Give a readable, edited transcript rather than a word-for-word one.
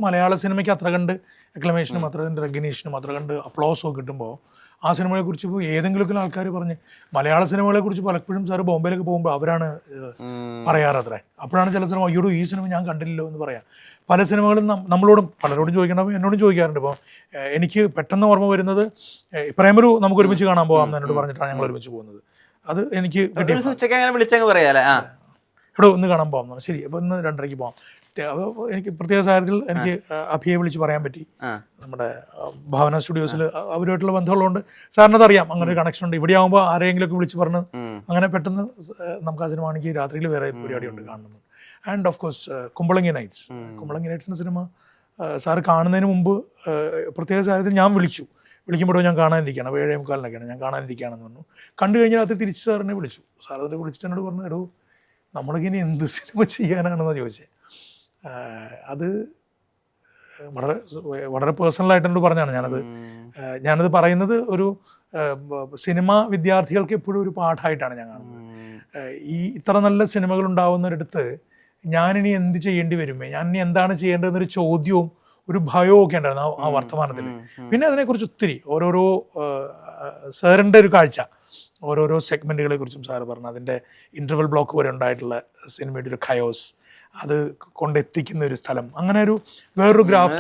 മലയാള സിനിമയ്ക്ക് അത്ര കണ്ട് അക്ലമേഷനും അത്ര കണ്ട് റെക്കഗ്നീഷനും അത്ര കണ്ട് അപ്ലോസൊക്കെ കിട്ടുമ്പോൾ ആ സിനിമയെക്കുറിച്ച് ഇപ്പോൾ ഏതെങ്കിലുമൊക്കെ ആൾക്കാർ പറഞ്ഞ് മലയാള സിനിമകളെക്കുറിച്ച് പലപ്പോഴും സാറ് ബോംബെയിലൊക്കെ പോകുമ്പോൾ അവരാണ് പറയാറത്രേ. അപ്പോഴാണ് ചില സിനിമ അയ്യോടും ഈ സിനിമ ഞാൻ കണ്ടില്ലല്ലോ എന്ന് പറയാം. പല സിനിമകളും നമ്മളോടും പലരോടും ചോദിക്കണം, എന്നോടും ചോദിക്കാറുണ്ട്. ഇപ്പോൾ എനിക്ക് പെട്ടെന്ന് ഓർമ്മ വരുന്നത് പ്രേമരു നമുക്ക് ഒരുമിച്ച് കാണാൻ പോകാം എന്നോട് പറഞ്ഞിട്ടാണ് ഞങ്ങൾ ഒരുമിച്ച് പോകുന്നത്. അത് എനിക്ക് എടോ ഒന്ന് കാണാൻ പോകാം, ശരി അപ്പോൾ ഇന്ന് 2:30 പോകാം. അപ്പോൾ എനിക്ക് പ്രത്യേക സാഹചര്യത്തിൽ എനിക്ക് അഭിയെ വിളിച്ച് പറയാൻ പറ്റി. നമ്മുടെ ഭാവന സ്റ്റുഡിയോസിൽ അവരുമായിട്ടുള്ള ബന്ധമുള്ളതുകൊണ്ട് സാറിനത് അറിയാം, അങ്ങനെ ഒരു കണക്ഷൻ ഉണ്ട്. ഇവിടെ ആകുമ്പോൾ ആരെങ്കിലുമൊക്കെ വിളിച്ച് പറഞ്ഞ് അങ്ങനെ പെട്ടെന്ന് നമുക്ക് ആ സിനിമ ആണെങ്കിൽ രാത്രിയിൽ വേറെ പരിപാടിയുണ്ട് കാണുന്നത്. And of course Kumbalangi nights. Kumbalangi നൈറ്റ്സിൻ്റെ സിനിമ സാറ് കാണുന്നതിന് മുമ്പ് പ്രത്യേക സാഹചര്യത്തിൽ ഞാൻ വിളിക്കുമ്പോഴോ ഞാൻ കാണാനിരിക്കുകയാണ്, 7:45 ഞാൻ കാണാനിരിക്കുകയാണെന്ന് പറഞ്ഞു. കണ്ടു കഴിഞ്ഞാൽ അത് തിരിച്ച് സാറിനെ വിളിച്ചു. സാർ അതിനെ വിളിച്ചിട്ട് എന്നോട് പറഞ്ഞു, എടോ നമ്മളിങ്ങനെ എന്ത് സിനിമ ചെയ്യാനാണെന്നാണ് ചോദിച്ചത്. അത് വളരെ വളരെ പേഴ്സണലായിട്ട് എന്നോട് പറഞ്ഞാണ്. ഞാനത് പറയുന്നത് ഒരു സിനിമ വിദ്യാർത്ഥികൾക്ക് എപ്പോഴും ഒരു പാഠമായിട്ടാണ് ഞാൻ കാണുന്നത്. ഇത്ര നല്ല സിനിമകൾ ഉണ്ടാവുന്നൊരിടത്ത് ഞാനിനി എന്ത് ചെയ്യേണ്ടി വരുമേ, ഞാൻ ഇനി എന്താണ് ചെയ്യേണ്ടതെന്നൊരു ചോദ്യവും ഒരു ഭയവും ഒക്കെ ഉണ്ടായിരുന്നു ആ വർത്തമാനത്തിൽ. പിന്നെ അതിനെക്കുറിച്ച് ഒത്തിരി ഓരോരോ സാറിൻ്റെ ഒരു കാഴ്ച, ഓരോരോ സെഗ്മെൻറ്റുകളെ കുറിച്ചും സാറ് പറഞ്ഞു. അതിൻ്റെ ഇൻ്റർവൽ ബ്ലോക്ക് വരെ ഉണ്ടായിട്ടുള്ള സിനിമയുടെ ഒരു ഖയോസ്, അത് കൊണ്ടെത്തിക്കുന്ന ഒരു സ്ഥലം, അങ്ങനെ ഒരു വേറൊരു ഗ്രാഫ്